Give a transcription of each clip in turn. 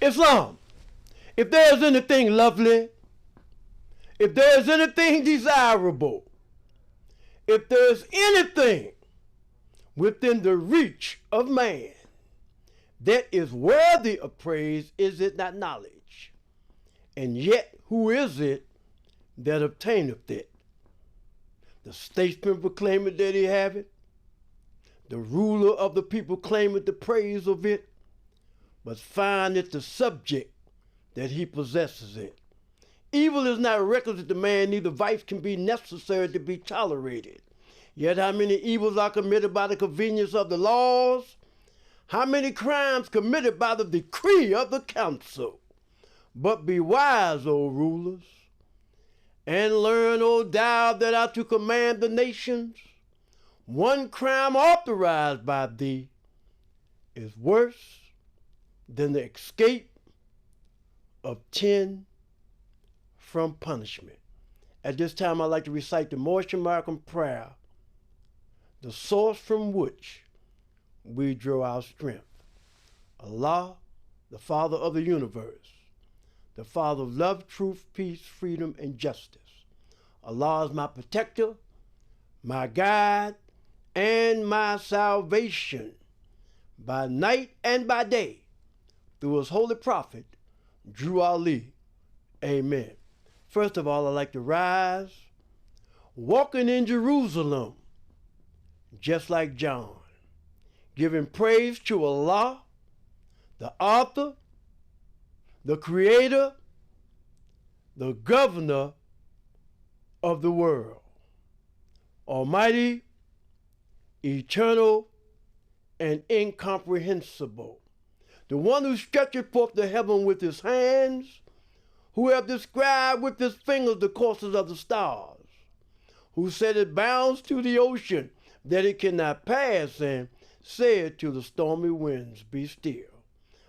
Islam, if there is anything lovely, if there is anything desirable, if there is anything within the reach of man that is worthy of praise, is it not knowledge? And yet, who is it that obtaineth it? The statesman proclaimeth that he have it. The ruler of the people claimeth the praise of it, but find it the subject that he possesses it. Evil is not requisite to man, neither vice can be necessary to be tolerated. Yet how many evils are committed by the convenience of the laws? How many crimes committed by the decree of the council? But be wise, O rulers, and learn, O thou that art to command the nations. One crime authorized by thee is worse than the escape of 10 from punishment. At this time, I'd like to recite the Moorish American prayer, the source from which we draw our strength. Allah, the Father of the universe, the Father of love, truth, peace, freedom, and justice. Allah is my protector, my guide, and my salvation by night and by day through his holy prophet, Drew Ali. Amen. First of all, I'd like to rise, walking in Jerusalem, just like John, giving praise to Allah, the author, the creator, the governor of the world, almighty, eternal, and incomprehensible, the one who stretcheth forth the heaven with his hands, who have described with his fingers the courses of the stars, who set it bounds to the ocean that it cannot pass, and said to the stormy winds, be still.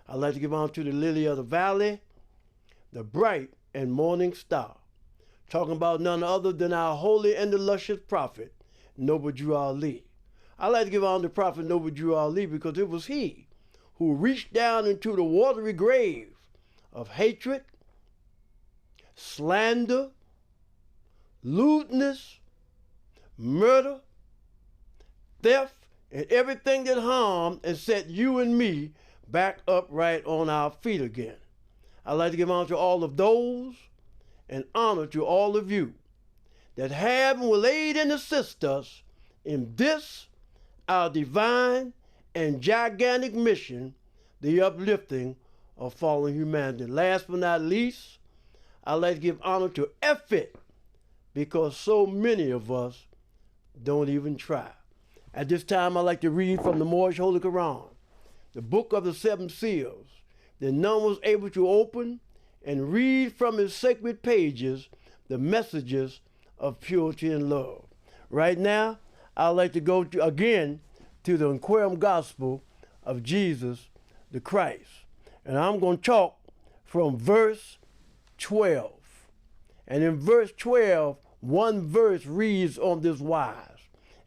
I'd like to give honor to the lily of the valley, the bright and morning star, talking about none other than our holy and illustrious prophet, Noble Drew Ali. I'd like to give honor to Prophet Noble Drew Ali because it was he who reached down into the watery grave of hatred, slander, lewdness, murder, theft, and everything that harmed, and set you and me back upright on our feet again. I'd like to give honor to all of those and honor to all of you that have and will aid and assist us in this, our divine and gigantic mission, the uplifting of fallen humanity. Last but not least, I'd like to give honor to effort because so many of us don't even try. At this time, I'd like to read from the Moorish Holy Quran, the book of the seven seals, that none was able to open, and read from its sacred pages the messages of purity and love. Right now, I'd like to go again to the Inquirum Gospel of Jesus the Christ. And I'm going to talk from verse 12. And in verse 12, one verse reads on this wise.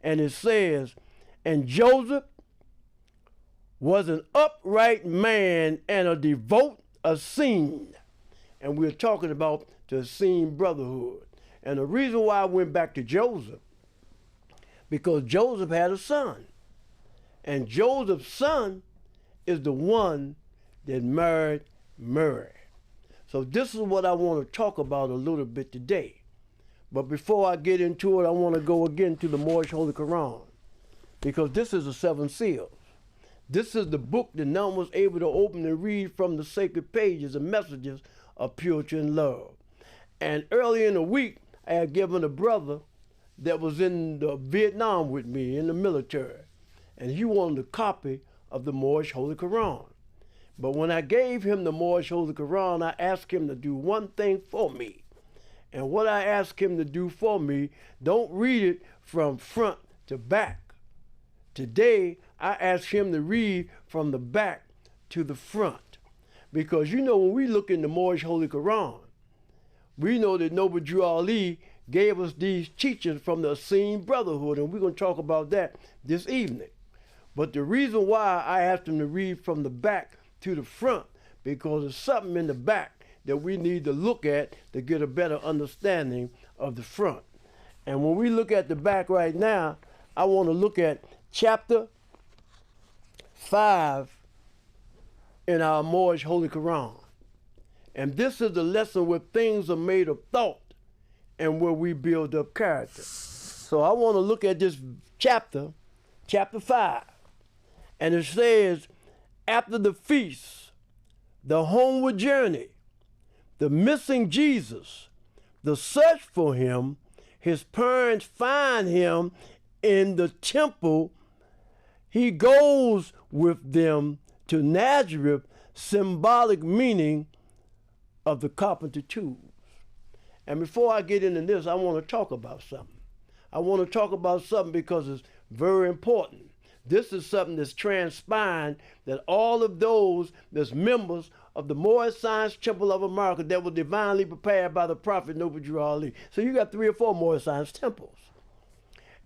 And it says, and Joseph was an upright man and a devout Essene. And we're talking about the Essene brotherhood. And the reason why I went back to Joseph, because Joseph had a son. And Joseph's son is the one that married Mary. So this is what I want to talk about a little bit today. But before I get into it, I want to go again to the Moorish Holy Quran, because this is the seven seals. This is the book that none was able to open and read from the sacred pages and messages of purity and love. And early in the week, I had given a brother that was in Vietnam with me in the military, and he wanted a copy of the Moorish Holy Quran. But when I gave him the Moorish Holy Quran, I asked him to do one thing for me. And what I asked him to do for me, don't read it from front to back. Today, I asked him to read from the back to the front. Because you know, when we look in the Moorish Holy Quran, we know that Noble Drew Ali gave us these teachings from the Essene Brotherhood, and we're going to talk about that this evening. But the reason why I asked him to read from the back to the front, because there's something in the back that we need to look at to get a better understanding of the front. And when we look at the back right now, I want to look at chapter 5 in our Moorish Holy Quran. And this is the lesson where things are made of thought and where we build up character. So I want to look at this chapter 5. And it says, after the feast, the homeward journey, the missing Jesus, the search for him, his parents find him in the temple. He goes with them to Nazareth, symbolic meaning of the carpenter tools. And before I get into this, I want to talk about something. I want to talk about something because it's very important. This is something that's transpired, that all of those that's members of the Moorish Science Temple of America that were divinely prepared by the prophet Noble Drew Ali. So you got 3 or 4 Moorish Science temples.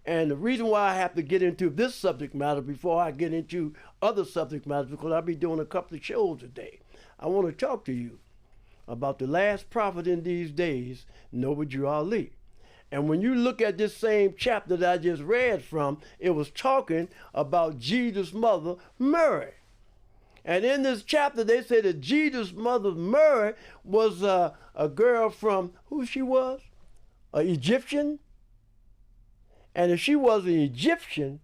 And the reason why I have to get into this subject matter before I get into other subject matters, because I'll be doing a couple of shows today. I want to talk to you about the last prophet in these days, Noble Drew Ali. And when you look at this same chapter that I just read from, it was talking about Jesus' mother, Mary. And in this chapter, they say that Jesus' mother, Mary, was a girl from, who she was? An Egyptian? And if she was an Egyptian,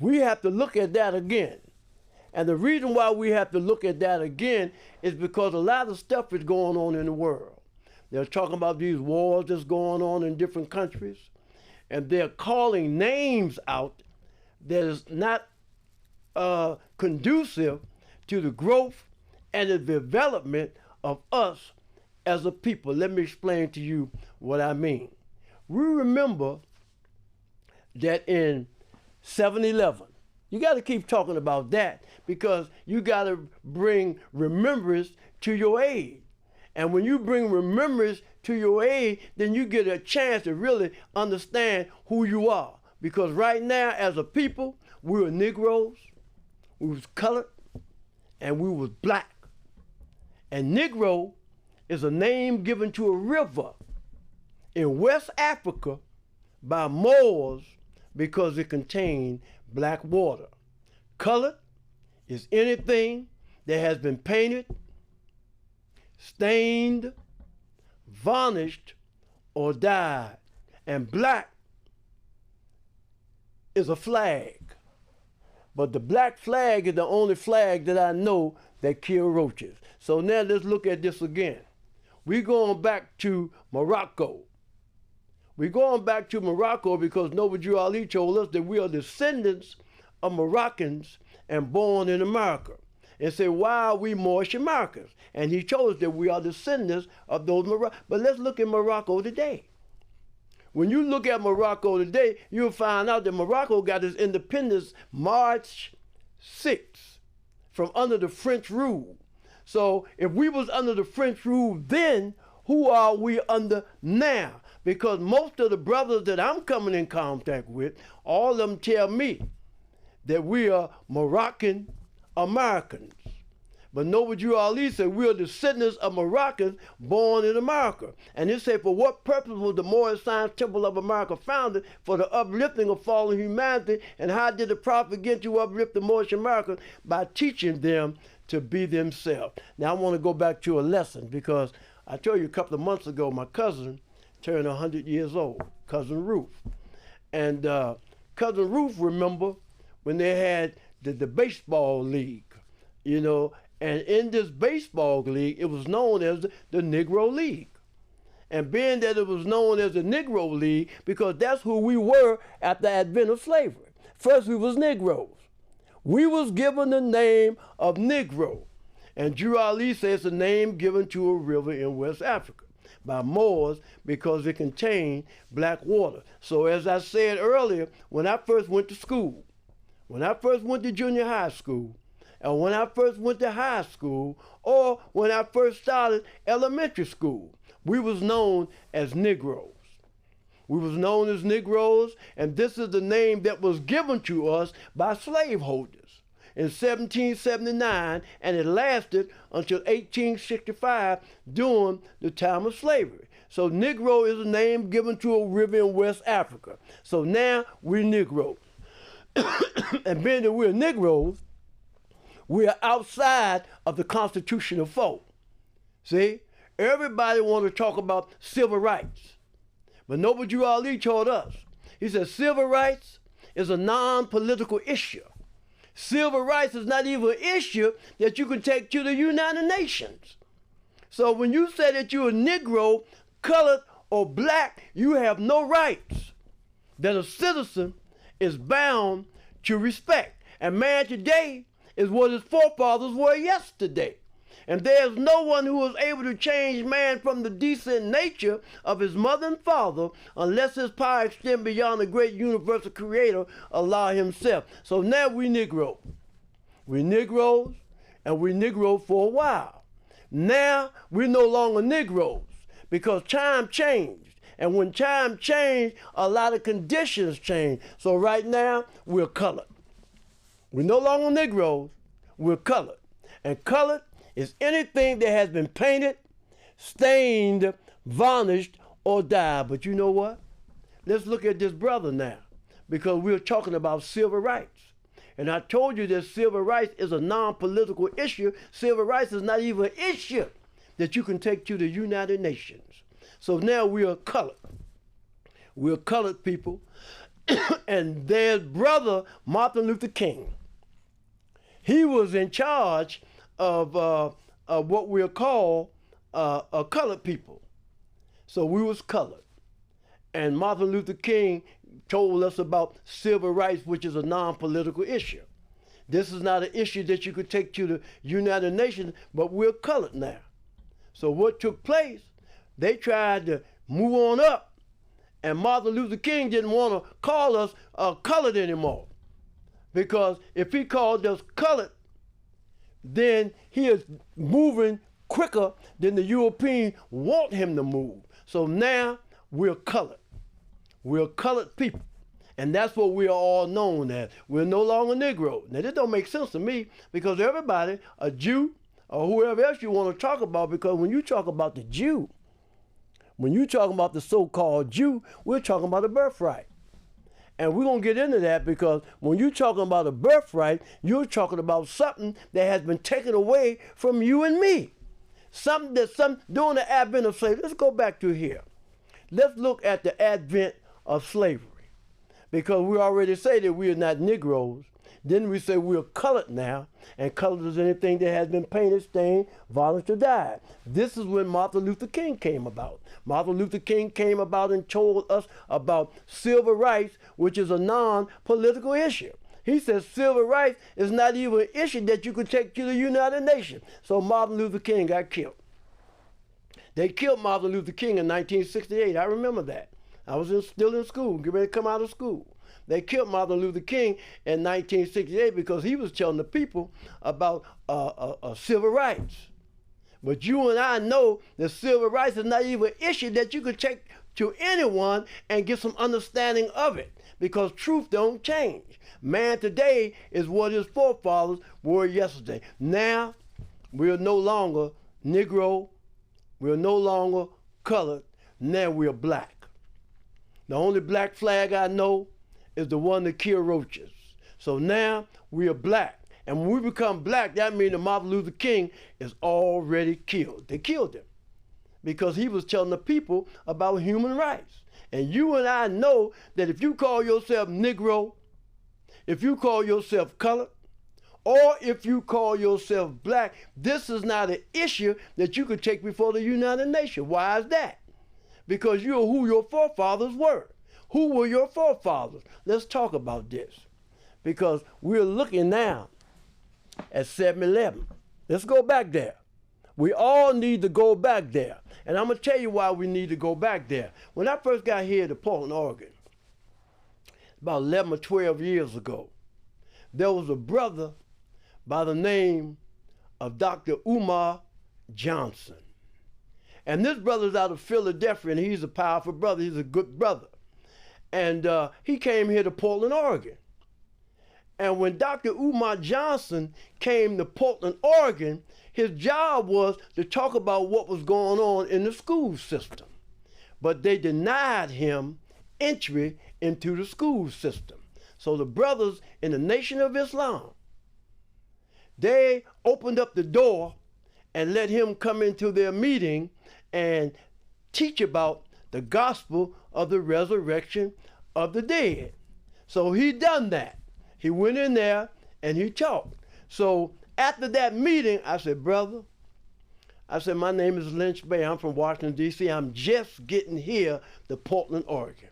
we have to look at that again. And the reason why we have to look at that again is because a lot of stuff is going on in the world. They're talking about these wars that's going on in different countries, and they're calling names out that is not conducive to the growth and the development of us as a people. Let me explain to you what I mean. We remember that in 7/11, you got to keep talking about that because you got to bring remembrance to your aid. And when you bring remembrance to your aid, then you get a chance to really understand who you are. Because right now, as a people, we were Negroes, we was colored, and we was black. And Negro is a name given to a river in West Africa by Moors because it contained black water. Colored is anything that has been painted, stained, varnished, or dyed. And black is a flag. But the black flag is the only flag that I know that kill roaches. So now let's look at this again. We're going back to Morocco. We're going back to Morocco because Noble Drew Ali told us that we are descendants of Moroccans and born in America. And say, why are we Moorish Americans? And he told us that we are descendants of those Moroccans. But let's look at Morocco today. When you look at Morocco today, you'll find out that Morocco got its independence March 6th from under the French rule. So if we was under the French rule then, who are we under now? Because most of the brothers that I'm coming in contact with, all of them tell me that we are Moroccan Americans. But Noble Drew Ali said we are descendants of Moroccans born in America. And he said, for what purpose was the Moorish Science Temple of America founded? For the uplifting of fallen humanity. And how did the prophet begin to uplift the Moorish Americans? By teaching them to be themselves. Now I want to go back to a lesson because I told you a couple of months ago my cousin turned 100 years old, Cousin Ruth. And Cousin Ruth, remember when they had the baseball league, you know, and in this baseball league, it was known as the Negro League. And being that it was known as the Negro League, because that's who we were at the advent of slavery. First, we was Negroes. We was given the name of Negro. And Drew Ali says it's a name given to a river in West Africa by Moors because it contained black water. So as I said earlier, when I first went to school, when I first went to junior high school, and when I first went to high school, or when I first started elementary school, we was known as Negroes. We was known as Negroes, and this is the name that was given to us by slaveholders. in 1779, and it lasted until 1865 during the time of slavery. So Negro is a name given to a river in West Africa. So now we're Negroes. And being that we're Negroes, we are outside of the constitutional fold. See, everybody want to talk about civil rights. But Noble Ali told us, he said civil rights is a non-political issue. Civil rights is not even an issue that you can take to the United Nations. So when you say that you're a Negro, colored, or black, you have no rights that a citizen is bound to respect. And man today is what his forefathers were yesterday. And there's no one who is able to change man from the decent nature of his mother and father unless his power extends beyond the great universal creator, Allah himself. So now we Negro. We Negroes, and we Negro for a while. Now we're no longer Negroes because time changed. And when time changed, a lot of conditions changed. So right now, we're colored. We're no longer Negroes, we're colored. And colored is anything that has been painted, stained, varnished, or dyed. But you know what? Let's look at this brother now, because we're talking about civil rights. And I told you that civil rights is a non-political issue. Civil rights is not even an issue that you can take to the United Nations. So now we are colored. We're colored people. And there's brother Martin Luther King. He was in charge of what we'll call colored people. So we was colored. And Martin Luther King told us about civil rights, which is a non-political issue. This is not an issue that you could take to the United Nations, but we're colored now. So what took place, they tried to move on up, and Martin Luther King didn't want to call us colored anymore. Because if he called us colored, then he is moving quicker than the Europeans want him to move. So now we're colored. We're colored people. And that's what we are all known as. We're no longer Negroes. Now this don't make sense to me, because everybody, a Jew or whoever else you want to talk about, because when you talk about the Jew, when you talk about the so-called Jew, we're talking about a birthright. And we're going to get into that, because when you're talking about a birthright, you're talking about something that has been taken away from you and me. Something during the advent of slavery. Let's go back to here. Let's look at the advent of slavery. Because we already say that we are not Negroes. Then we say we're colored now, and colored is anything that has been painted, stained, varnished, or dyed. This is when Martin Luther King came about. Martin Luther King came about and told us about civil rights, which is a non-political issue. He says civil rights is not even an issue that you could take to the United Nations. So Martin Luther King got killed. They killed Martin Luther King in 1968. I remember that. I was still in school, getting ready to come out of school. They killed Martin Luther King in 1968 because he was telling the people about civil rights. But you and I know that civil rights is not even an issue that you could take to anyone and get some understanding of it, because truth don't change. Man today is what his forefathers were yesterday. Now, we are no longer Negro. We are no longer colored. Now we are black. The only black flag I know is the one that killed roaches. So now we are black. And when we become black, that means that Martin Luther King is already killed. They killed him because he was telling the people about human rights. And you and I know that if you call yourself Negro, if you call yourself colored, or if you call yourself black, this is not an issue that you could take before the United Nations. Why is that? Because you're who your forefathers were. Who were your forefathers? Let's talk about this. Because we're looking now at 7-Eleven. Let's go back there. We all need to go back there. And I'm going to tell you why we need to go back there. When I first got here to Portland, Oregon, about 11 or 12 years ago, there was a brother by the name of Dr. Umar Johnson. And this brother's out of Philadelphia, and he's a powerful brother. He's a good brother. And he came here to Portland, Oregon. And when Dr. Umar Johnson came to Portland, Oregon, his job was to talk about what was going on in the school system. But they denied him entry into the school system. So the brothers in the Nation of Islam, they opened up the door and let him come into their meeting and teach about the gospel of the resurrection of the dead. So he done that. He went in there and he talked. So after that meeting, I said, brother, I said, my name is Lynch-Bey. I'm from Washington, D.C. I'm just getting here to Portland, Oregon.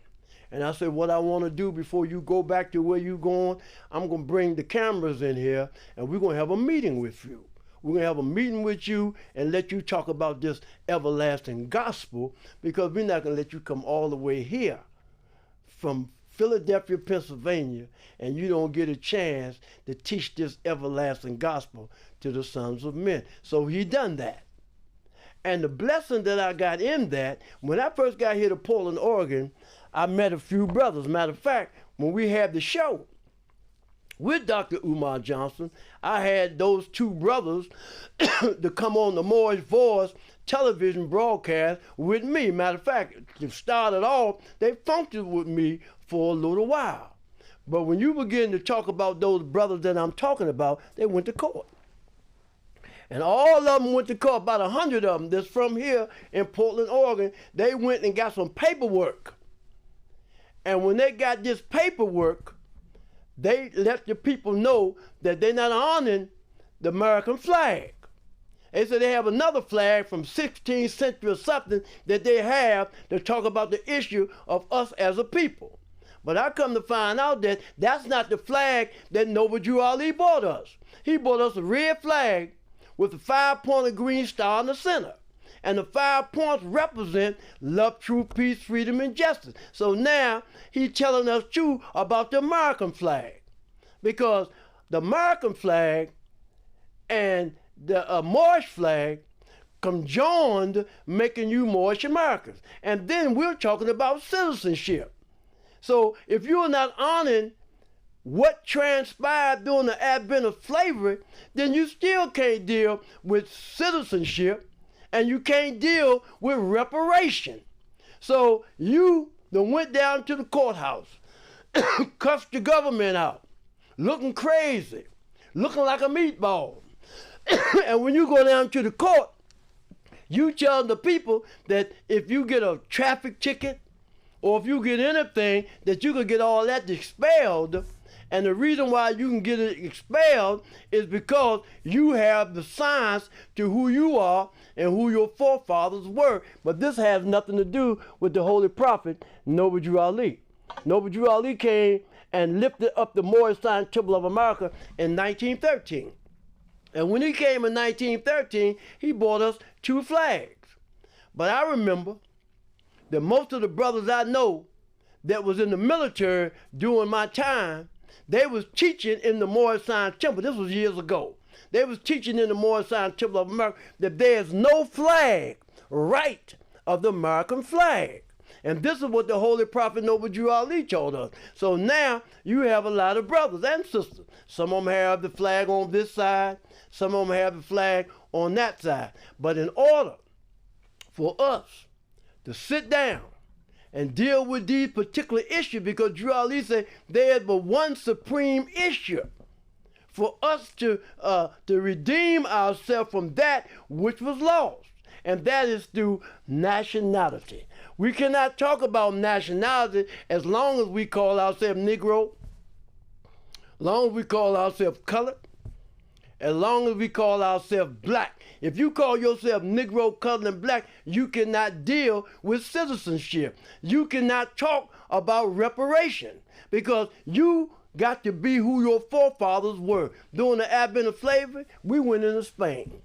And I said, what I want to do before you go back to where you're going, I'm going to bring the cameras in here and we're going to have a meeting with you. We're going to have a meeting with you and let you talk about this everlasting gospel, because we're not going to let you come all the way here from Philadelphia, Pennsylvania, and you don't get a chance to teach this everlasting gospel to the sons of men. So he done that. And the blessing that I got in that, when I first got here to Portland, Oregon, I met a few brothers. Matter of fact, when we had the show with Dr. Umar Johnson, I had those two brothers to come on the Moorish Voice television broadcast with me. Matter of fact, to start it off, they functioned with me for a little while. But when you begin to talk about those brothers that I'm talking about, they went to court. And all of them went to court, about 100 of them that's from here in Portland, Oregon. They went and got some paperwork. And when they got this paperwork, they let the people know that they're not honoring the American flag. They said they have another flag from 16th century or something that they have to talk about the issue of us as a people. But I come to find out that that's not the flag that Noble Drew Ali bought us. He bought us a red flag with a 5-pointed green star in the center. And the 5 points represent love, truth, peace, freedom, and justice. So now he's telling us too about the American flag. Because the American flag and the Moorish flag conjoined making you Moorish Americans. And then we're talking about citizenship. So if you're not honoring what transpired during the advent of slavery, then you still can't deal with citizenship and you can't deal with reparation. So you done went down to the courthouse, cussed the government out, looking crazy, looking like a meatball. And when you go down to the court, you tell the people that if you get a traffic ticket or if you get anything, that you can get all that expelled. And the reason why you can get it expelled is because you have the signs to who you are and who your forefathers were. But this has nothing to do with the holy prophet, Noble Drew Ali. Noble Drew Ali came and lifted up the Moorish Zion Temple of America in 1913. And when he came in 1913, he bought us 2 flags. But I remember that most of the brothers I know that was in the military during my time, they was teaching in the Moorish Zion Temple. This was years ago. They was teaching in the Moorish Zion Temple of America that there's no flag right of the American flag. And this is what the Holy Prophet Noble Drew Ali told us. So now you have a lot of brothers and sisters. Some of them have the flag on this side. Some of them have the flag on that side. But in order for us to sit down and deal with these particular issues, because Drew Ali said there's but one supreme issue for us to redeem ourselves from that which was lost, and that is through nationality. We cannot talk about nationality as long as we call ourselves Negro, as long as we call ourselves colored, as long as we call ourselves black. If you call yourself Negro, colored, and black, you cannot deal with citizenship. You cannot talk about reparation because you got to be who your forefathers were. During the advent of slavery, we went into Spain.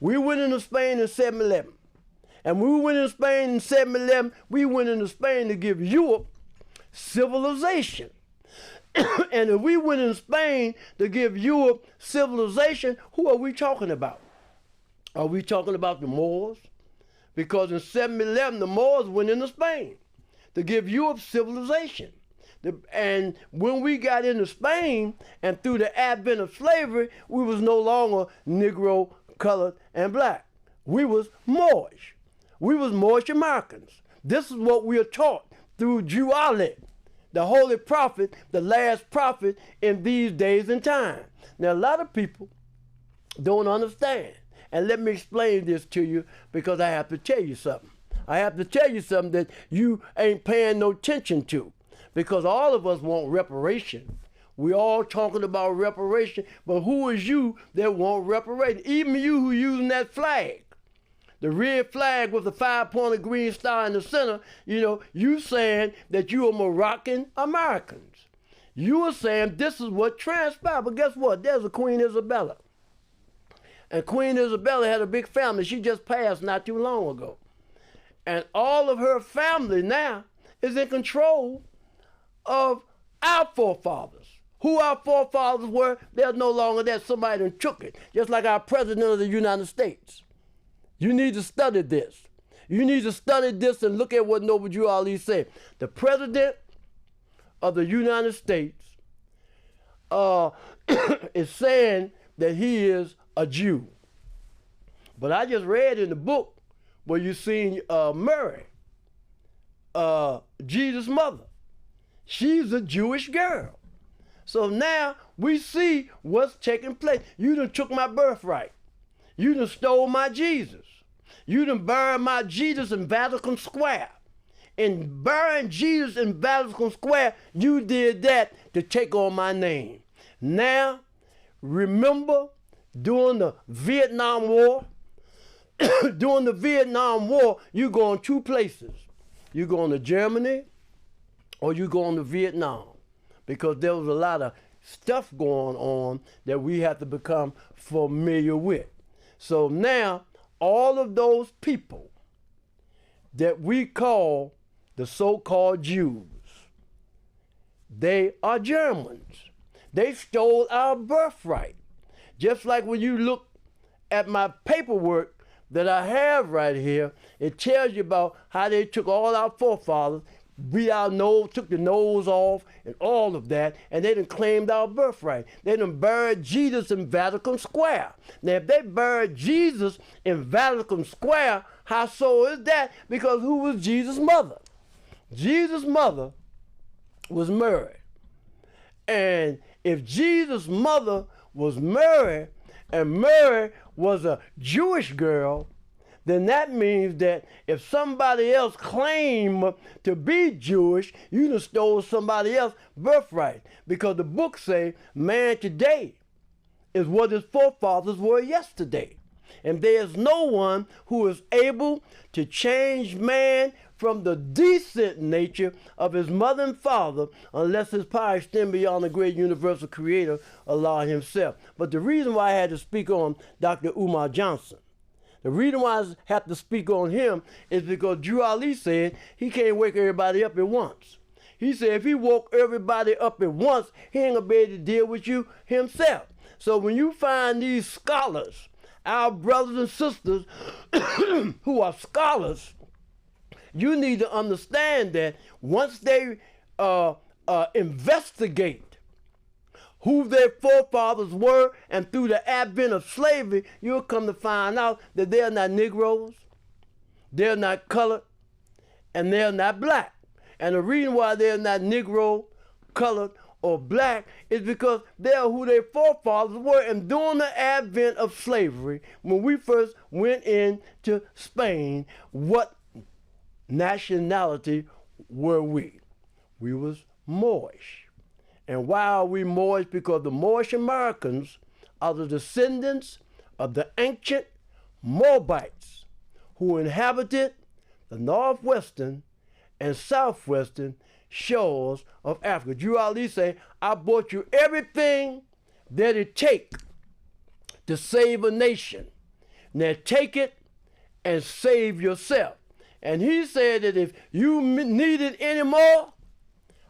We went into Spain in 1711. And when we went into Spain in 1711, we went into Spain to give Europe civilization. And if we went in Spain to give Europe civilization, who are we talking about? Are we talking about the Moors? Because in 1711, the Moors went into Spain to give Europe civilization. And when we got into Spain and through the advent of slavery, we was no longer Negro, colored, and black. We was Moorish. We was Moorish Americans. This is what we are taught through Jew Ali, the holy prophet, the last prophet in these days and time. Now, a lot of people don't understand. And let me explain this to you, because I have to tell you something. I have to tell you something that you ain't paying no attention to, because all of us want reparation. We all talking about reparation, but who is you that want reparation? Even you who using that flag, the red flag with the 5-pointed green star in the center, you saying that you are Moroccan Americans. You are saying this is what transpired, but guess what? There's a Queen Isabella. And Queen Isabella had a big family. She just passed not too long ago. And all of her family now is in control of our forefathers. Who our forefathers were, they're no longer there. Somebody done took it. Just like our President of the United States. You need to study this. You need to study this and look at what Noble Drew Ali said. The President of the United States is saying that he is a Jew. But I just read in the book where you seen Mary, Jesus' mother. She's a Jewish girl. So now we see what's taking place. You done took my birthright. You done stole my Jesus. You done buried my Jesus in Vatican Square. In burying Jesus in Vatican Square, you did that to take on my name. Now, remember during the Vietnam War, during the Vietnam War, you going two places. You going to Germany or you going to Vietnam, because there was a lot of stuff going on that we have to become familiar with. So now, all of those people that we call the so-called Jews, they are Germans. They stole our birthright. Just like when you look at my paperwork that I have right here, it tells you about how they took all our forefathers, beat our nose, took the nose off, and all of that, and they done claimed our birthright. They done buried Jesus in Vatican Square. Now, if they buried Jesus in Vatican Square, how so is that? Because who was Jesus' mother? Jesus' mother was Mary. And if Jesus' mother was Mary, and Mary was a Jewish girl, then that means that if somebody else claimed to be Jewish, you done stole somebody else's birthright. Because the book say, man today is what his forefathers were yesterday. And there is no one who is able to change man from the decent nature of his mother and father unless his power extend beyond the great universal creator, Allah himself. But the reason why I had to speak on Dr. Umar Johnson, the reason why I have to speak on him is because Drew Ali said he can't wake everybody up at once. He said if he woke everybody up at once, he ain't gonna be able to deal with you himself. So when you find these scholars, our brothers and sisters who are scholars, you need to understand that once they investigate who their forefathers were, and through the advent of slavery, you'll come to find out that they're not Negroes, they're not colored, and they're not black. And the reason why they're not Negro, colored, or black is because they're who their forefathers were. And during the advent of slavery, when we first went into Spain, what nationality were we? We was Moorish. And why are we Moorish? Because the Moorish Americans are the descendants of the ancient Moabites who inhabited the northwestern and southwestern shores of Africa. Drew Ali say, I bought you everything that it take to save a nation. Now take it and save yourself. And he said that if you needed any more,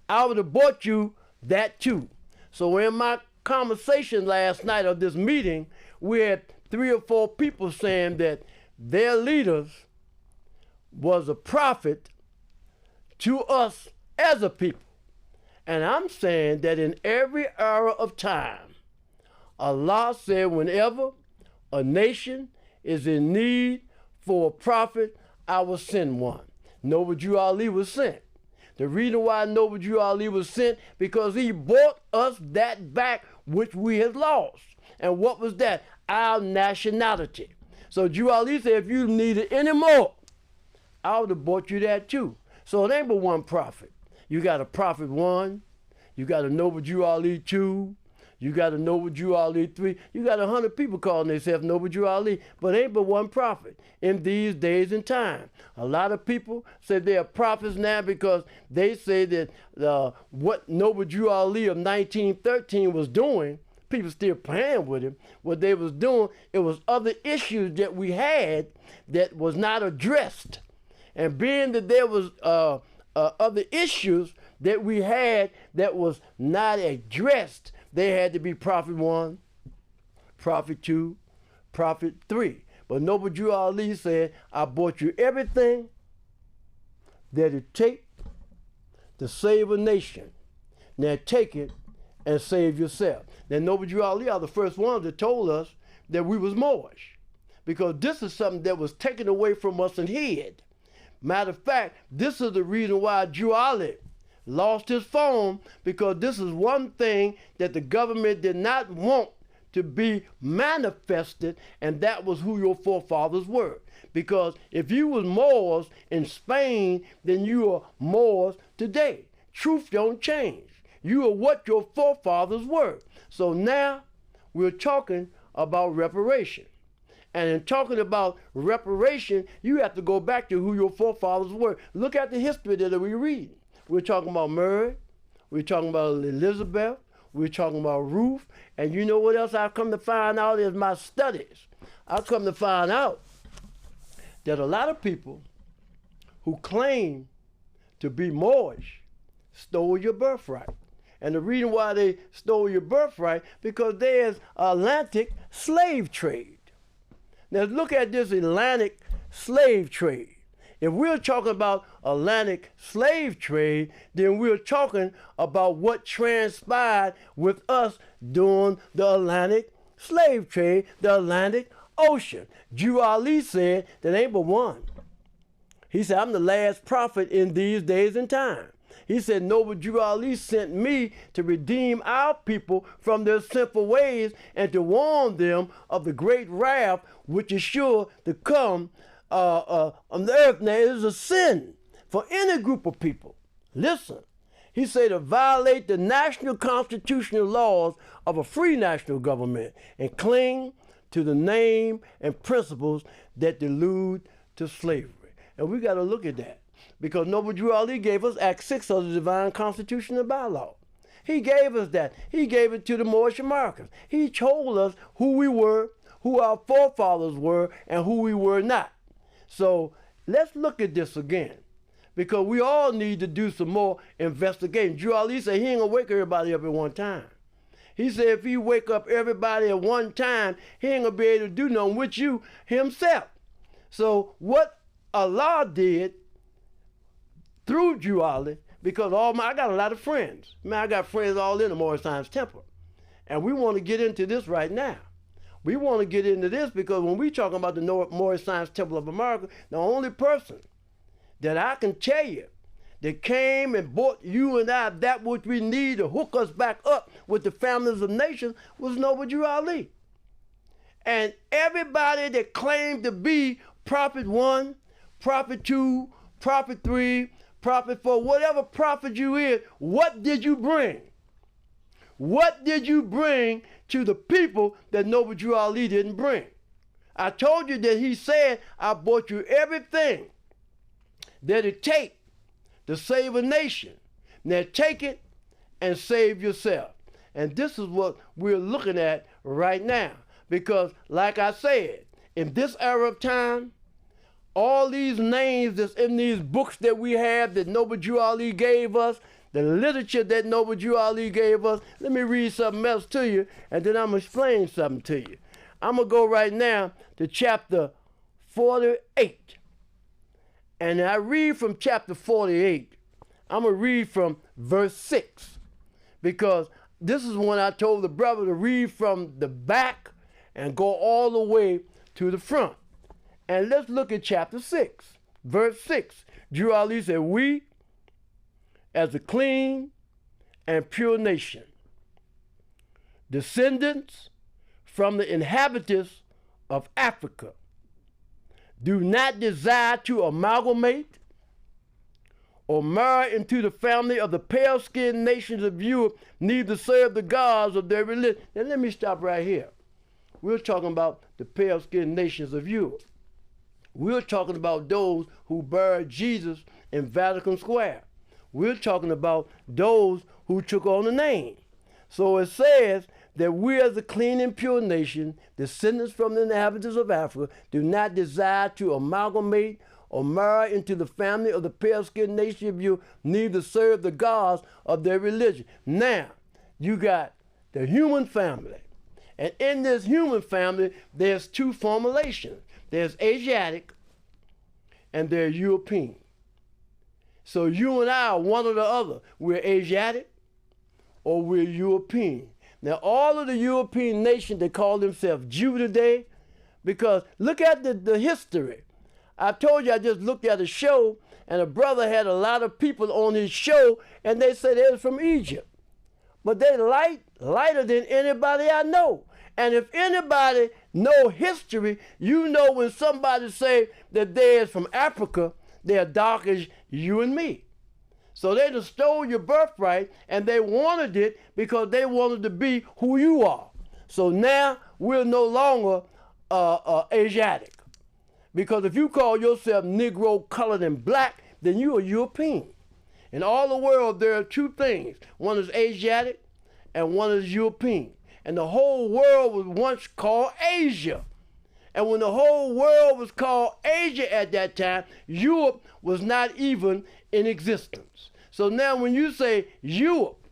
I would have bought you that too. So in my conversation last night of this meeting, we had 3 or 4 people saying that their leaders was a prophet to us as a people. And I'm saying that in every era of time, Allah said whenever a nation is in need for a prophet, I will send one. Noble Drew Ali was sent. The reason why Noble Drew Ali was sent, because he brought us that back which we had lost. And what was that? Our nationality. So Drew Ali said, if you needed any more, I would have brought you that too. So it ain't but one prophet. You got a prophet 1, you got a Noble Drew Ali 2, you got a Noble Drew Ali 3, you got 100 people calling themselves Noble Drew Ali, but ain't but one prophet in these days and time. A lot of people say they are prophets now because they say that what Noble Drew Ali of 1913 was doing, people still playing with him, what they was doing, it was other issues that we had that was not addressed. And being that there was other issues that we had that was not addressed, they had to be prophet 1, prophet 2, prophet 3. But Noble Drew Ali said, I brought you everything that it takes to save a nation. Now take it and save yourself. Now Noble Drew Ali are the first ones that told us that we was Moorish, because this is something that was taken away from us and hid. Matter of fact, this is the reason why Drew Ali lost his phone, because this is one thing that the government did not want to be manifested, and that was who your forefathers were. Because if you was Moors in Spain, then you are Moors today. Truth don't change. You are what your forefathers were. So now we're talking about reparation. And in talking about reparation, you have to go back to who your forefathers were. Look at the history that we read. We're talking about Mary, we're talking about Elizabeth, we're talking about Ruth, and you know what else I've come to find out is my studies. I've come to find out that a lot of people who claim to be Moorish stole your birthright. And the reason why they stole your birthright, because there's Atlantic slave trade. Now look at this Atlantic slave trade. If we're talking about Atlantic slave trade, then we're talking about what transpired with us during the Atlantic slave trade, the Atlantic Ocean. Drew Ali said that ain't but one. He said, I'm the last prophet in these days and time. He said, Noble Drew Ali sent me to redeem our people from their sinful ways and to warn them of the great wrath which is sure to come on the earth. Now, it is a sin for any group of people. Listen, he said to violate the national constitutional laws of a free national government and cling to the name and principles that delude to slavery. And we got to look at that. Because Noble Drew Ali gave us Act 6 of the Divine Constitution and Bylaw. He gave us that. He gave it to the Moorish Americans. He told us who we were, who our forefathers were, and who we were not. So let's look at this again, because we all need to do some more investigating. Drew Ali said he ain't gonna wake everybody up at one time. He said if he wake up everybody at one time, he ain't gonna be able to do nothing with you himself. So what Allah did through Drew Ali, because I got a lot of friends. Man, I got friends all in the Moorish Science Temple. And we want to get into this right now. We want to get into this because when we talking about the Moorish Science Temple of America, the only person that I can tell you that came and brought you and I that which we need to hook us back up with the families of nations was Noble Drew Ali. And everybody that claimed to be Prophet 1, Prophet 2, Prophet 3, Prophet 4, whatever prophet you is, what did you bring? What did you bring to the people that Noble Drew Ali didn't bring? I told you that he said, I brought you everything that it takes to save a nation. Now take it and save yourself. And this is what we're looking at right now. Because like I said, in this era of time, all these names that's in these books that we have that Noble Drew Ali gave us, the literature that Noble Drew Ali gave us, let me read something else to you, and then I'm going to explain something to you. I'm going to go right now to chapter 48. And I read from chapter 48. I'm going to read from verse 6. because this is when I told the brother to read from the back and go all the way to the front. And let's look at chapter 6, verse 6. Drew Ali said, we, as a clean and pure nation, descendants from the inhabitants of Africa, do not desire to amalgamate or marry into the family of the pale-skinned nations of Europe, neither serve the gods of their religion. Now let me stop right here. We're talking about the pale-skinned nations of Europe. We're talking about those who buried Jesus in Vatican Square. We're talking about those who took on the name. So it says that we as a clean and pure nation, descendants from the inhabitants of Africa, do not desire to amalgamate or marry into the family of the pale-skinned nation of you, neither serve the gods of their religion. Now, you got the human family. And in this human family, there's two formulations. There's Asiatic and there's European. So you and I are one or the other. We're Asiatic or we're European. Now, all of the European nations, they call themselves Jew today, because look at the history. I told you I just looked at a show, and a brother had a lot of people on his show, and they said they was from Egypt. But they lighter than anybody I know. And if anybody know history, you know when somebody say that they is from Africa, they're dark as you and me. So they just stole your birthright, and they wanted it because they wanted to be who you are. So now we're no longer Asiatic. Because if you call yourself Negro, colored, and black, then you are European. In all the world, there are two things. One is Asiatic, and one is European. And the whole world was once called Asia. And when the whole world was called Asia at that time, Europe was not even in existence. So now when you say Europe,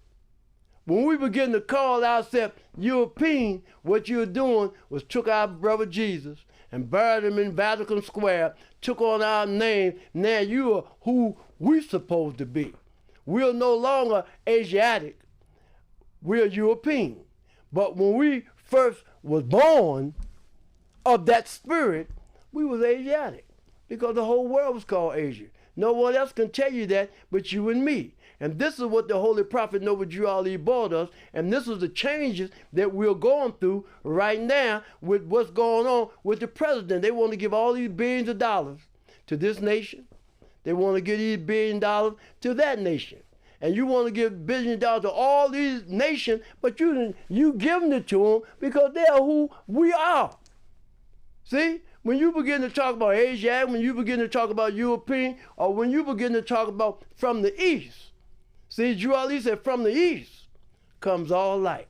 when we begin to call ourselves European, what you're doing was took our brother Jesus and buried him in Vatican Square, took on our name. Now you are who we're supposed to be. We're no longer Asiatic. We're European. But when we first was born of that spirit, we was Asiatic, because the whole world was called Asia. No one else can tell you that but you and me. And this is what the Holy Prophet Noble Drew Ali brought us, and this is the changes that we're going through right now with what's going on with the president. They want to give all these billions of dollars to this nation. They want to give these $1 billion to that nation. And you want to give $1 billion to all these nations, but you giving it to them because they are who we are. See? When you begin to talk about Asia, when you begin to talk about European, or when you begin to talk about from the East, see, Drew Ali said, from the East comes all light.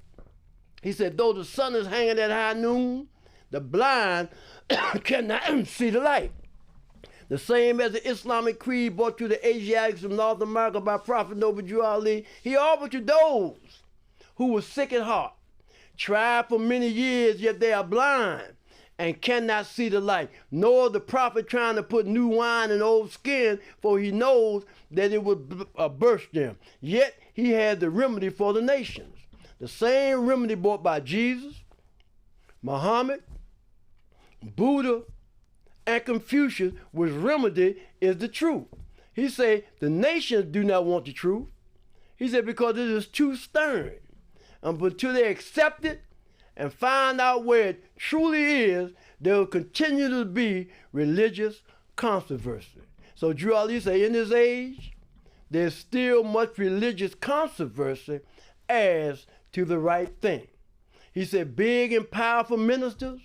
He said, though the sun is hanging at high noon, the blind cannot see the light. The same as the Islamic creed brought to the Asiatics of North America by Prophet Noble Drew Ali, he offered to those who were sick at heart, tried for many years, yet they are blind and cannot see the light, nor the prophet trying to put new wine in old skin, for he knows that it would burst them. Yet he had the remedy for the nations. The same remedy brought by Jesus, Muhammad, Buddha, and Confucius, which remedy is the truth. He said the nations do not want the truth. He said because it is too stern. And until they accept it and find out where it truly is, there will continue to be religious controversy. So Drew Ali said in this age, there's still much religious controversy as to the right thing. He said big and powerful ministers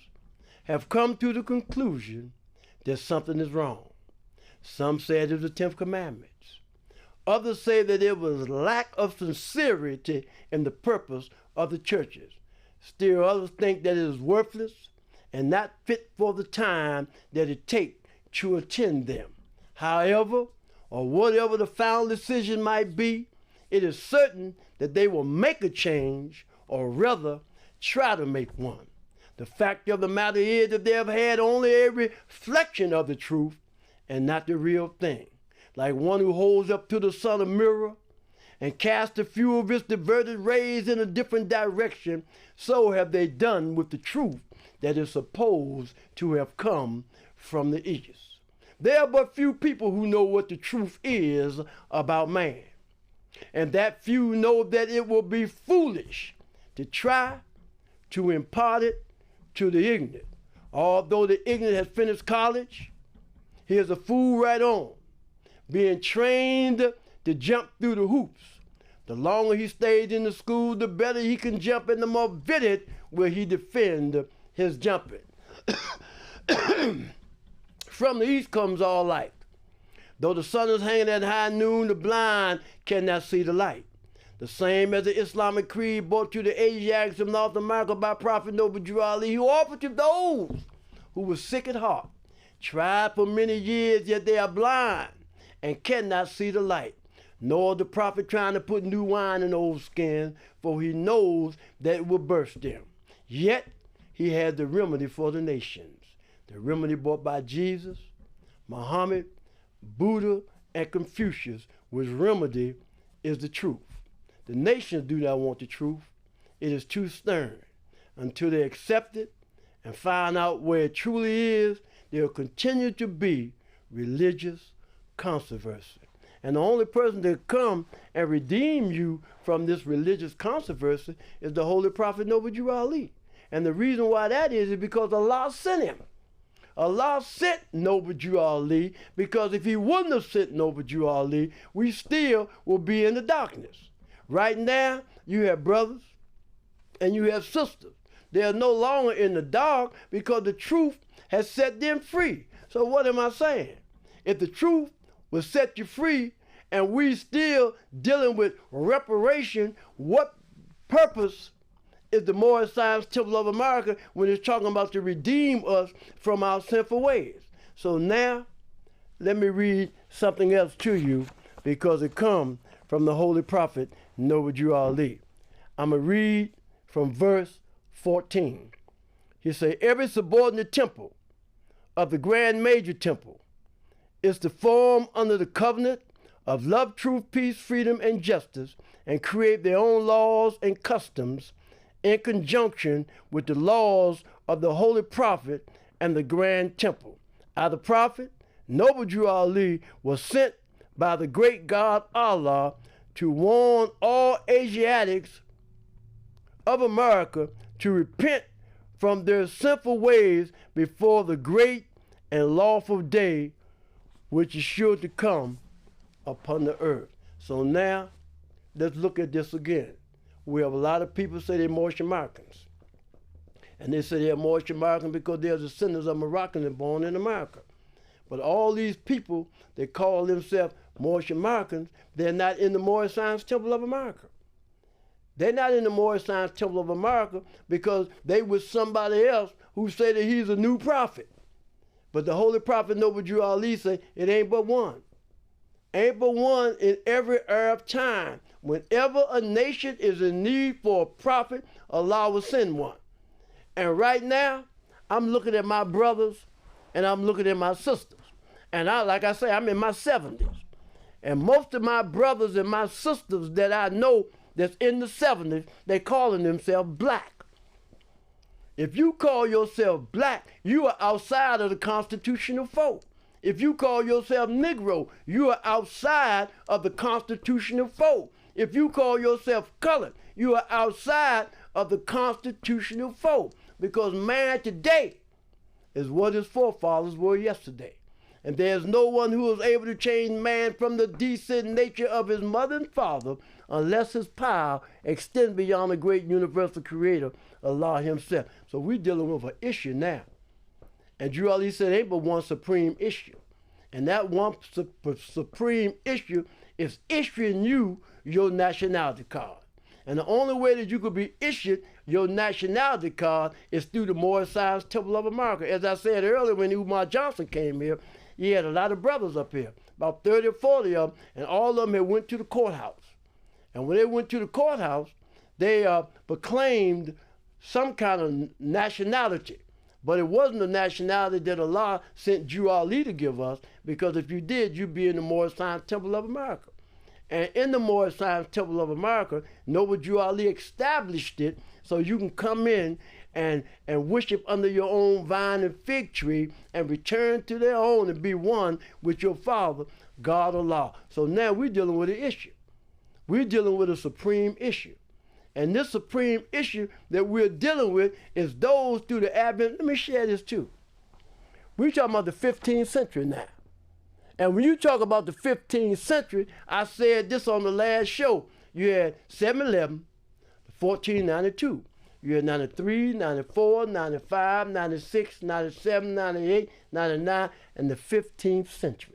have come to the conclusion that something is wrong. Some said it was the 10th Commandments. Others say that it was lack of sincerity in the purpose of the churches. Still others think that it is worthless and not fit for the time that it takes to attend them. However, or whatever the final decision might be, it is certain that they will make a change, or rather try to make one. The fact of the matter is that they have had only a reflection of the truth and not the real thing. Like one who holds up to the sun a mirror and cast a few of its diverted rays in a different direction, so have they done with the truth that is supposed to have come from the east. There are but few people who know what the truth is about man, and that few know that it will be foolish to try to impart it to the ignorant. Although the ignorant has finished college, he is a fool right on, being trained to jump through the hoops. The longer he stays in the school, the better he can jump, and the more vivid will he defend his jumping. From the east comes all light. Though the sun is hanging at high noon, the blind cannot see the light. The same as the Islamic creed brought to the Asiatics of North America by Prophet Noble Drew Ali, who offered to those who were sick at heart, tried for many years, yet they are blind and cannot see the light. Nor the prophet trying to put new wine in old skins, for he knows that it will burst them. Yet he had the remedy for the nations. The remedy brought by Jesus, Muhammad, Buddha, and Confucius, which remedy is the truth. The nations do not want the truth. It is too stern. Until they accept it and find out where it truly is, there will continue to be religious controversy. And the only person that can come and redeem you from this religious controversy is the Holy Prophet Noble Drew Ali. And the reason why that is because Allah sent him. Allah sent Noble Drew Ali, because if he wouldn't have sent Noble Drew Ali, we still will be in the darkness. Right now, you have brothers and you have sisters. They are no longer in the dark because the truth has set them free. So what am I saying? If the truth will set you free and we still dealing with reparation, what purpose is the Moorish Science Temple of America when it's talking about to redeem us from our sinful ways? So now, let me read something else to you, because it comes from the Holy Prophet Noble Drew Ali. I'm going to read from verse 14. He say, every subordinate temple of the Grand Major Temple is to form under the covenant of love, truth, peace, freedom, and justice, and create their own laws and customs in conjunction with the laws of the Holy Prophet and the Grand Temple. The Prophet Noble Drew Ali was sent by the great God Allah to warn all Asiatics of America to repent from their sinful ways before the great and lawful day which is sure to come upon the earth. So now, let's look at this again. We have a lot of people say they're Moorish Americans. And they say they're Moorish American because they're descendants of Moroccans and born in America. But all these people that call themselves Moorish Americans, they're not in the Moorish Science Temple of America. They're not in the Moorish Science Temple of America because they with somebody else who say that he's a new prophet. But the Holy Prophet Noble Drew Ali say it ain't but one. Ain't but one in every Arab time. Whenever a nation is in need for a prophet, Allah will send one. And right now, I'm looking at my brothers and I'm looking at my sisters. And like I say, I'm in my 70s. And most of my brothers and my sisters that I know that's in the 70s, they calling themselves black. If you call yourself black, you are outside of the constitutional fold. If you call yourself Negro, you are outside of the constitutional fold. If you call yourself colored, you are outside of the constitutional fold. Because man today is what his forefathers were yesterday. And there's no one who is able to change man from the decent nature of his mother and father unless his power extends beyond the great universal creator, Allah himself. So we're dealing with an issue now. And Drew Ali said ain't but one supreme issue. And that one supreme issue is issuing you your nationality card. And the only way that you could be issued your nationality card is through the Moorish Science Temple of America. As I said earlier, when Umar Johnson came here, he had a lot of brothers up here, about 30 or 40 of them, and all of them had went to the courthouse. And when they went to the courthouse, they proclaimed some kind of nationality. But it wasn't the nationality that Allah sent Drew Ali to give us, because if you did, you'd be in the Moorish Science Temple of America. And in the Moorish Science Temple of America, Noble Drew Ali established it so you can come in and worship under your own vine and fig tree and return to their own and be one with your Father, God Allah. So now we're dealing with an issue. We're dealing with a supreme issue. And this supreme issue that we're dealing with is those through the advent. Let me share this too. We're talking about the 15th century now. And when you talk about the 15th century, I said this on the last show. You had 711, 1492. You had 93, 94, 95, 96, 97, 98, 99, and the 15th century.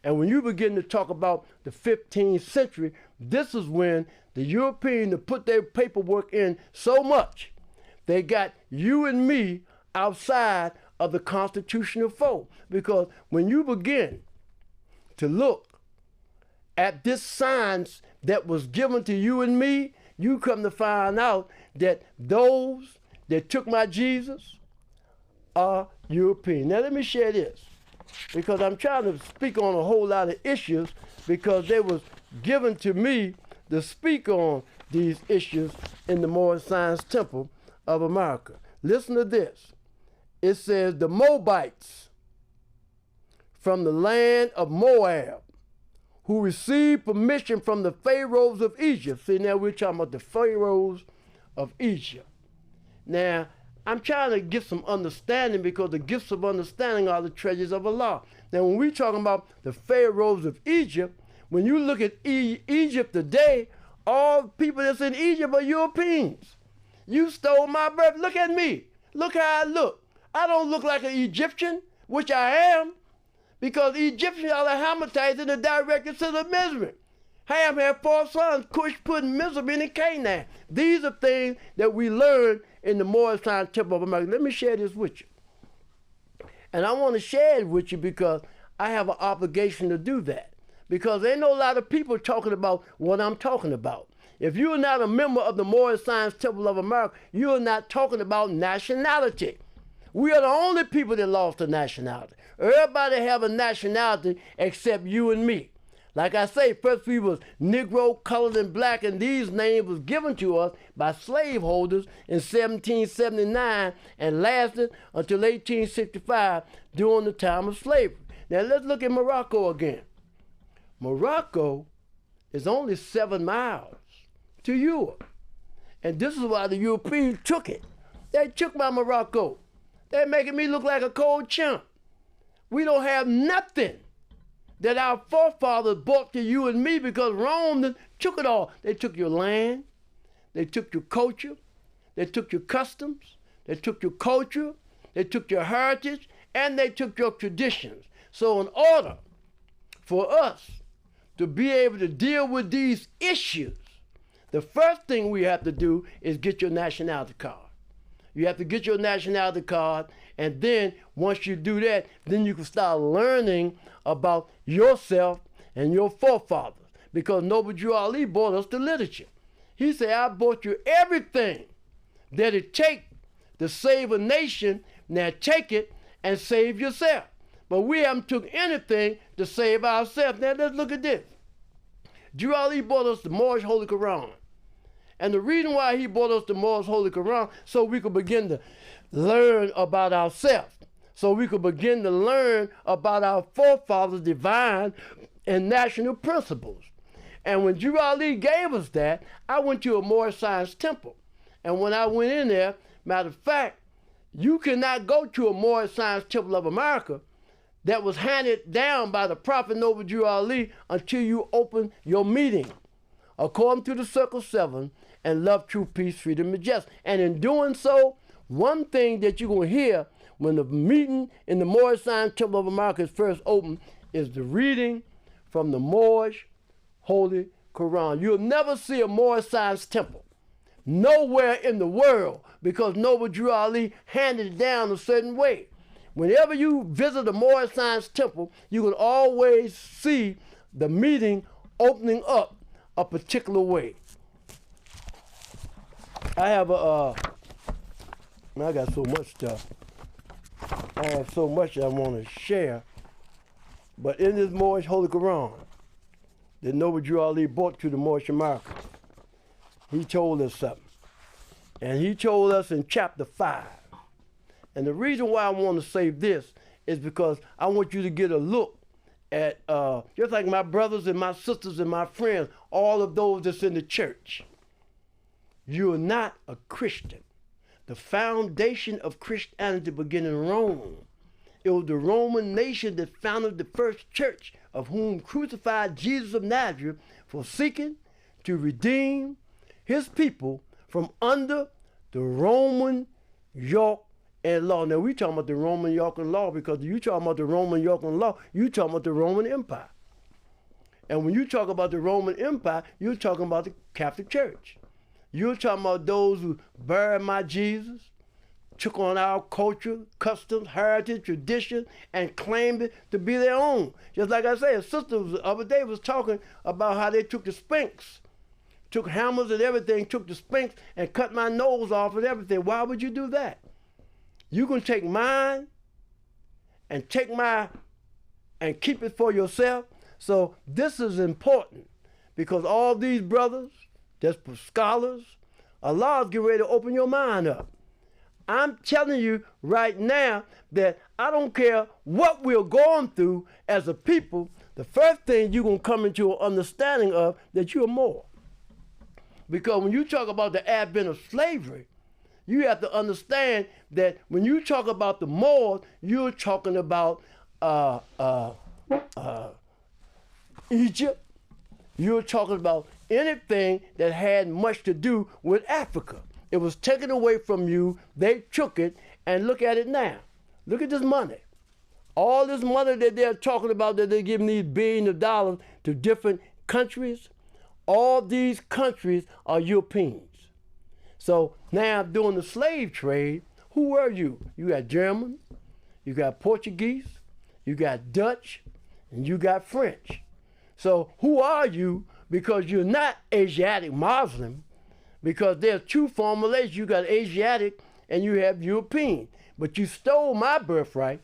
And when you begin to talk about the 15th century, this is when the Europeans put their paperwork in so much, they got you and me outside of the constitutional fold. Because when you begin to look at this science that was given to you and me, you come to find out that those that took my Jesus are European. Now let me share this, because I'm trying to speak on a whole lot of issues because they was given to me to speak on these issues in the Moorish Science Temple of America. Listen to this. It says the Moabites from the land of Moab, who received permission from the pharaohs of Egypt. See, now we're talking about the pharaohs of Egypt. Now, I'm trying to get some understanding because the gifts of understanding are the treasures of Allah. Now, when we're talking about the pharaohs of Egypt, when you look at Egypt today, all people that's in Egypt are Europeans. You stole my birth. Look at me. Look how I look. I don't look like an Egyptian, which I am, because Egyptians are the Hamites and the directors of the Mizraim. Ham had 4 sons, Cush, Put, Mizraim, and Canaan. These are things that we learn in the Moorish Science Temple of America. Let me share this with you. And I want to share it with you because I have an obligation to do that. Because there ain't no lot of people talking about what I'm talking about. If you are not a member of the Moorish Science Temple of America, you are not talking about nationality. We are the only people that lost a nationality. Everybody have a nationality except you and me. Like I say, first we was Negro, colored, and black, and these names was given to us by slaveholders in 1779 and lasted until 1865 during the time of slavery. Now let's look at Morocco again. Morocco is only 7 miles to Europe. And this is why the Europeans took it. They took my Morocco. They're making me look like a cold chump. We don't have nothing that our forefathers brought to you and me because Rome took it all. They took your land, they took your culture, they took your customs, they took your culture, they took your heritage, and they took your traditions. So in order for us to be able to deal with these issues, the first thing we have to do is get your nationality card. You have to get your nationality card, and then once you do that, then you can start learning about yourself and your forefathers. Because Noble Drew Ali brought us the literature. He said, I brought you everything that it takes to save a nation. Now take it and save yourself. But we haven't took anything to save ourselves. Now let's look at this. Drew Ali brought us the Moorish Holy Quran. And the reason why he brought us the Moorish Holy Quran, so we could begin to learn about ourselves. So we could begin to learn about our forefathers' divine and national principles. And when Drew Ali gave us that, I went to a Moorish Science Temple. And when I went in there, matter of fact, you cannot go to a Moorish Science Temple of America that was handed down by the Prophet Noble Drew Ali until you open your meeting, according to the Circle 7, and love, truth, peace, freedom, and justice. And in doing so, one thing that you're going to hear when the meeting in the Moorish Science Temple of America is first opened is the reading from the Moorish Holy Quran. You'll never see a Moorish Science Temple nowhere in the world because Noble Drew Ali handed it down a certain way. Whenever you visit a Moorish Science Temple, you can always see the meeting opening up a particular way. I have I got so much stuff. I have so much I want to share. But in this Moorish Holy Quran, that Noble Drew Ali brought to the Moorish Americans. He told us something. And he told us in chapter 5. And the reason why I want to say this is because I want you to get a look at, just like my brothers and my sisters and my friends, all of those that's in the church. You're not a Christian. The foundation of Christianity began in Rome. It was the Roman nation that founded the first church, of whom crucified Jesus of Nazareth for seeking to redeem his people from under the Roman yoke and law. Now, we talking about the Roman yoke and law because you talking about the Roman yoke and law, you talking about the Roman Empire. And when you talk about the Roman Empire, you're talking about the Catholic Church. You're talking about those who buried my Jesus, took on our culture, customs, heritage, tradition, and claimed it to be their own. Just like I said, a sister the other day was talking about how they took the Sphinx, took hammers and everything, took the Sphinx and cut my nose off and everything. Why would you do that? You can take mine and and keep it for yourself. So this is important because all these brothers, that's for scholars, Allah's getting ready to open your mind up. I'm telling you right now that I don't care what we're going through as a people, the first thing you're going to come into an understanding of that you're more. Because when you talk about the advent of slavery, you have to understand that when you talk about the Moors, you're talking about Egypt. You're talking about anything that had much to do with Africa. It was taken away from you. They took it, and look at it now. Look at this money. All this money that they're talking about, that they're giving these billions of dollars to different countries, all these countries are Europeans. So now during the slave trade, who were you? You got German, you got Portuguese, you got Dutch, and you got French. So who are you? Because you're not Asiatic Muslim, because there's two formulations. You got Asiatic and you have European. But you stole my birthright,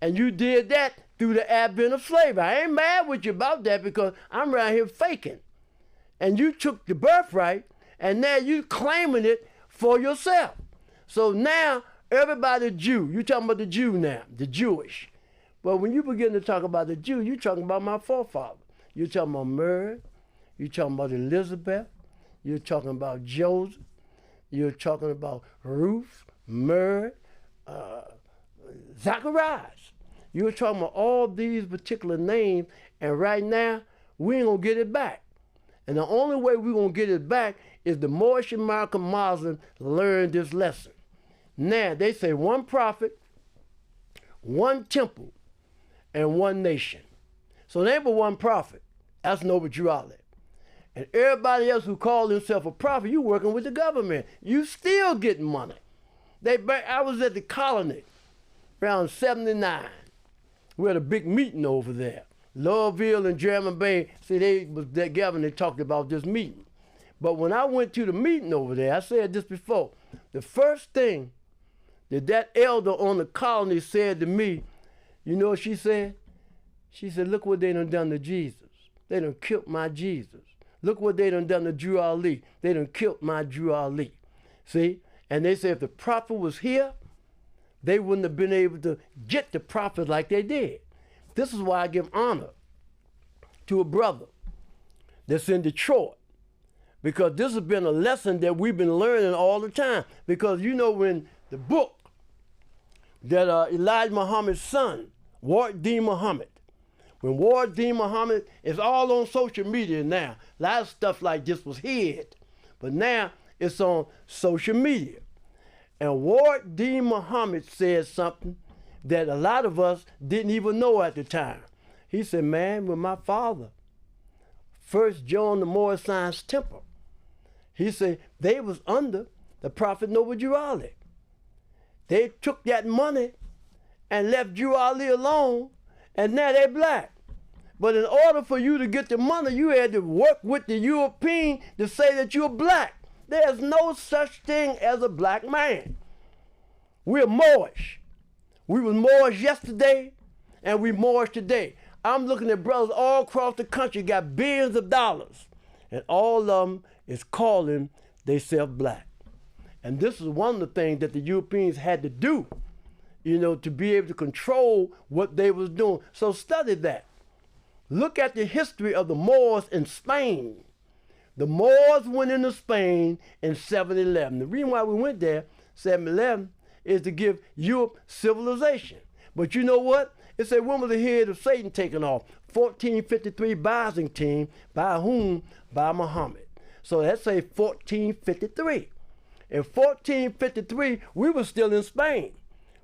and you did that through the advent of slavery. I ain't mad with you about that because I'm around here faking. And you took the birthright, and now you claiming it for yourself. So now everybody Jew, you talking about the Jew now, the Jewish. But when you begin to talk about the Jew, you're talking about my forefathers. You're talking about Mary, you're talking about Elizabeth, you're talking about Joseph, you're talking about Ruth, Mary, Zacharias. You're talking about all these particular names, and right now, we ain't gonna get it back. And the only way we're gonna get it back is the Moorish American Muslims learn this lesson. Now, they say one prophet, one temple, and one nation. So there ain't but one prophet. That's Noble Drew Ali. And everybody else who calls himself a prophet, you working with the government. You still getting money. I was at the colony around 79. We had a big meeting over there. Loveville and Lynch-Bey, see, they was together and they talked about this meeting. But when I went to the meeting over there, I said this before, the first thing that elder on the colony said to me, you know what she said? She said, look what they done to Jesus. They done killed my Jesus. Look what they done to Drew Ali. They done killed my Drew Ali. See? And they said if the prophet was here, they wouldn't have been able to get the prophet like they did. This is why I give honor to a brother that's in Detroit, because this has been a lesson that we've been learning all the time. Because you know, when the book that Elijah Muhammad's son, Ward D. Muhammad, when Ward D. Muhammad is all on social media now, a lot of stuff like this was hid, but now it's on social media. And Ward D. Muhammad said something that a lot of us didn't even know at the time. He said, man, when my father first joined the Moorish Science Temple, he said they was under the Prophet Noble Drew Ali. They took that money and left Drew Ali alone, and now they black. But in order for you to get the money, you had to work with the European to say that you're black. There's no such thing as a black man. We're Moorish. We was Moorish yesterday, and we Moorish today. I'm looking at brothers all across the country, got billions of dollars, and all of them is calling themselves black. And this is one of the things that the Europeans had to do, to be able to control what they was doing. So study that. Look at the history of the Moors in Spain. The Moors went into Spain in 711. The reason why we went there, 711, is to give Europe civilization. But you know what? It said, when was the head of Satan taken off? 1453 Byzantine. By whom? By Muhammad. So that's say 1453. In 1453, we were still in Spain.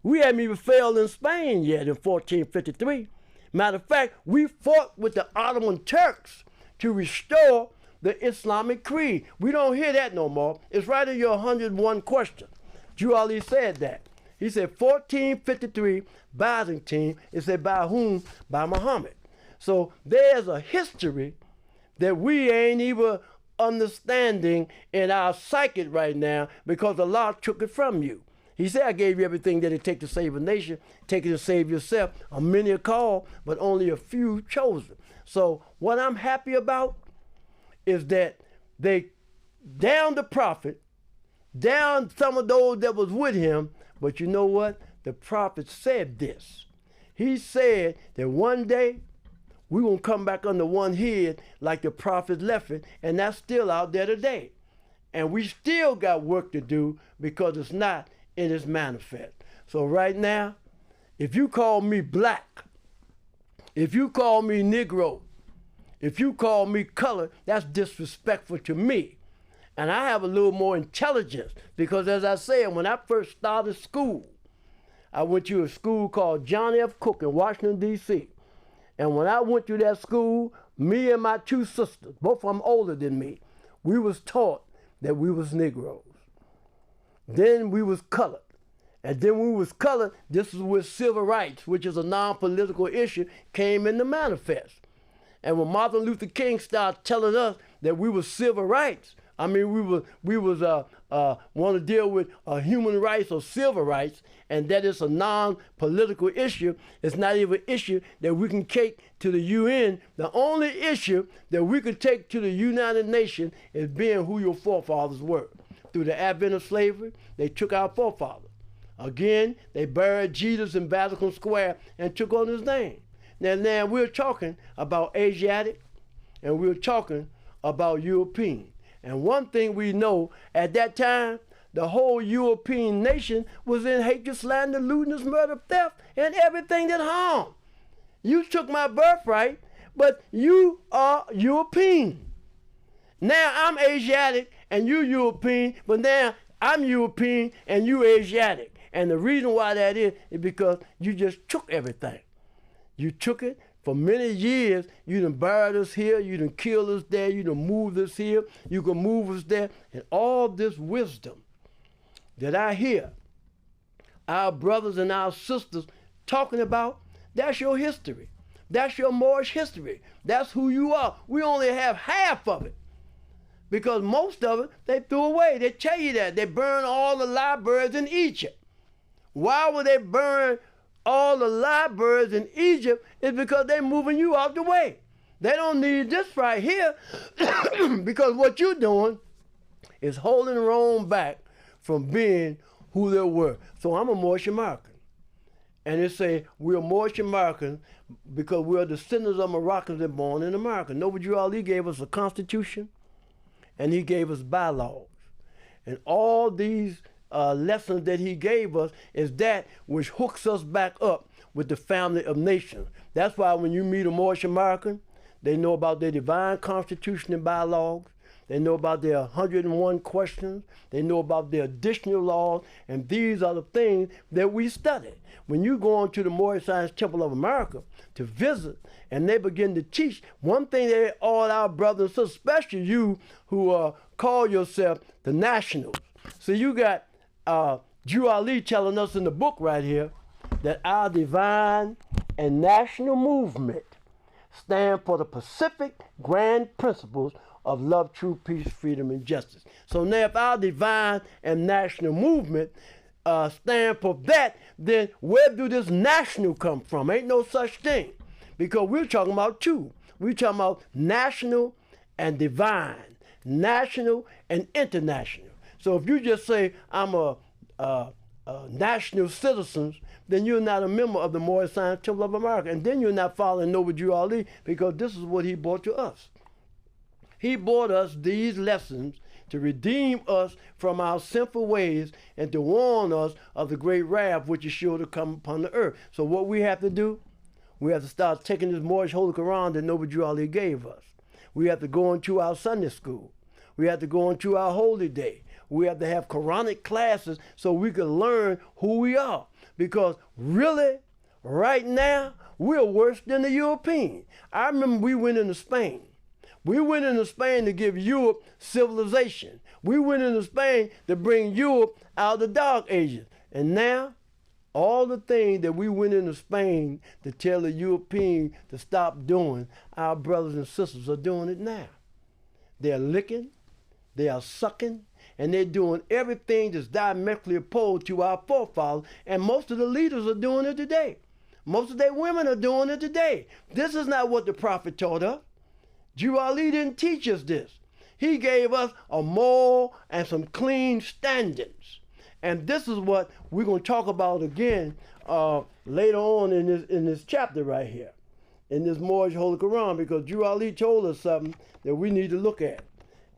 We hadn't even failed in Spain yet in 1453. Matter of fact, we fought with the Ottoman Turks to restore the Islamic creed. We don't hear that no more. It's right in your 101 question. Drew Ali said that. He said 1453 Byzantine. It said by whom? By Muhammad. So there's a history that we ain't even understanding in our psyche right now because Allah took it from you. He said, I gave you everything that it takes to save a nation. Take it to save yourself. A many are called, but only a few chosen. So what I'm happy about is that they downed the prophet, down some of those that was with him, but you know what? The prophet said this. He said that one day we're going to come back under one head like the prophet left it, and that's still out there today. And we still got work to do because it's not in its manifest. So right now, if you call me black, if you call me Negro, if you call me color, that's disrespectful to me. And I have a little more intelligence because, as I said, when I first started school, I went to a school called John F. Cook in Washington, D.C. And when I went to that school, me and my two sisters, both of them older than me, we was taught that we was Negroes. Then we was colored. And then when we was colored, this is where civil rights, which is a non-political issue, came into manifest. And when Martin Luther King started telling us that we were civil rights, I mean, we was want to deal with human rights or civil rights, and that is a non-political issue. It's not even an issue that we can take to the UN. The only issue that we could take to the United Nations is being who your forefathers were. Through the advent of slavery, they took our forefathers. Again, they buried Jesus in Vatican Square and took on his name. Now we're talking about Asiatic, and we're talking about European. And one thing we know, at that time, the whole European nation was in hatred, slander, lewdness, murder, theft, and everything that harmed. You took my birthright, but you are European. Now I'm Asiatic and you European, but now I'm European and you Asiatic. And the reason why that is because you just took everything. You took it. For many years, you done buried us here, you done killed us there, you done moved us here, you can move us there. And all this wisdom that I hear our brothers and our sisters talking about, that's your history. That's your Moorish history. That's who you are. We only have half of it. Because most of it, they threw away. They tell you that. They burned all the libraries in Egypt. Why would they burn all the libraries in Egypt? Is because they're moving you out the way. They don't need this right here because what you're doing is holding Rome back from being who they were. So I'm a Moorish American. And they say we're Moorish Americans because we're descendants of Moroccans and born in America. Noble Drew Ali gave us a constitution and he gave us bylaws. And all these lessons that he gave us is that which hooks us back up with the family of nations. That's why when you meet a Moorish American, they know about their divine constitution and bylaws. They know about their 101 questions. They know about their additional laws. And these are the things that we study. When you go on to the Moorish Science Temple of America to visit, and they begin to teach, one thing that all our brothers, especially you who call yourself the nationals. So you got Drew Ali telling us in the book right here that our divine and national movement stand for the Pacific grand principles of love, truth, peace, freedom, and justice. So now if our divine and national movement stand for that, then where do this national come from? Ain't no such thing. because we're talking about two. We're talking about national and divine, national and international. So if you just say, I'm a national citizen, then you're not a member of the Moorish Zion Temple of America. And then you're not following Noble Drew Ali, because this is what he brought to us. He brought us these lessons to redeem us from our sinful ways and to warn us of the great wrath which is sure to come upon the earth. So what we have to do, we have to start taking this Moorish Holy Quran that Noble Drew Ali gave us. We have to go into our Sunday school. We have to go into our holy day. We have to have Quranic classes so we can learn who we are. Because really, right now, we're worse than the Europeans. I remember we went into Spain. We went into Spain to give Europe civilization. We went into Spain to bring Europe out of the Dark Ages. And now, all the things that we went into Spain to tell the Europeans to stop doing, our brothers and sisters are doing it now. They're licking, they are sucking, and they're doing everything that's diametrically opposed to our forefathers, and most of the leaders are doing it today. Most of their women are doing it today. This is not what the prophet taught us. Drew Ali didn't teach us this. He gave us a moral and some clean standards. And this is what we're going to talk about again later on in this chapter right here, in this Moorish Holy Quran, because Drew Ali told us something that we need to look at.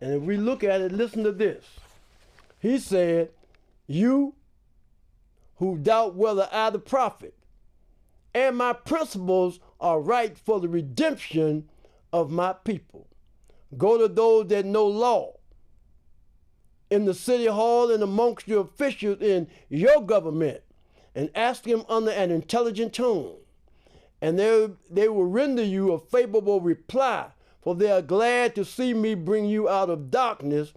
And if we look at it, listen to this. He said, you who doubt whether I, the prophet, and my principles are right for the redemption of my people, go to those that know law in the city hall and amongst your officials in your government, and ask them under an intelligent tone, and they will render you a favorable reply, for they are glad to see me bring you out of darkness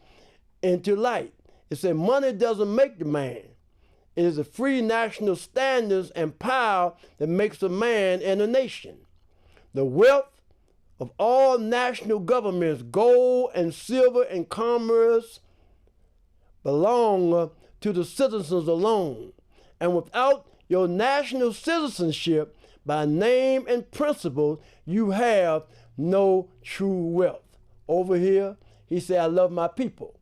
into light. It said, money doesn't make the man. It is the free national standards and power that makes a man and a nation. The wealth of all national governments, gold and silver and commerce, belong to the citizens alone. And without your national citizenship, by name and principle, you have no true wealth. Over here, he said, I love my people,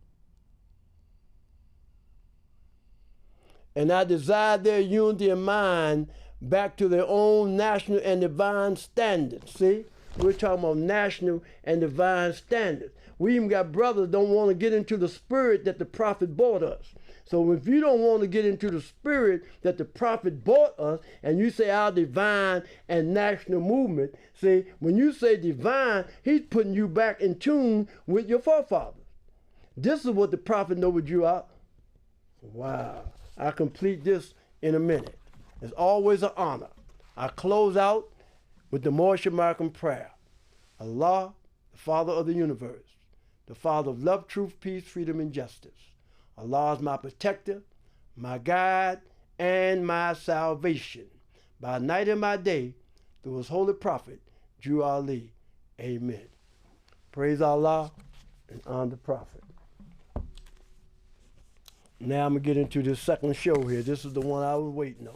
and I desire their unity of mind back to their own national and divine standards. See, we're talking about national and divine standards. We even got brothers don't want to get into the spirit that the prophet brought us. So if you don't want to get into the spirit that the prophet brought us, and you say our divine and national movement, see, when you say divine, he's putting you back in tune with your forefathers. This is what the prophet Noble Drew out. Wow. I'll complete this in a minute. It's always an honor. I close out with the Moorish American prayer. Allah, the Father of the universe, the Father of love, truth, peace, freedom, and justice. Allah is my protector, my guide, and my salvation, by night and by day, through his holy prophet, Drew Ali. Amen. Praise Allah and honor the prophet. Now I'm going to get into this second show here. This is the one I was waiting on.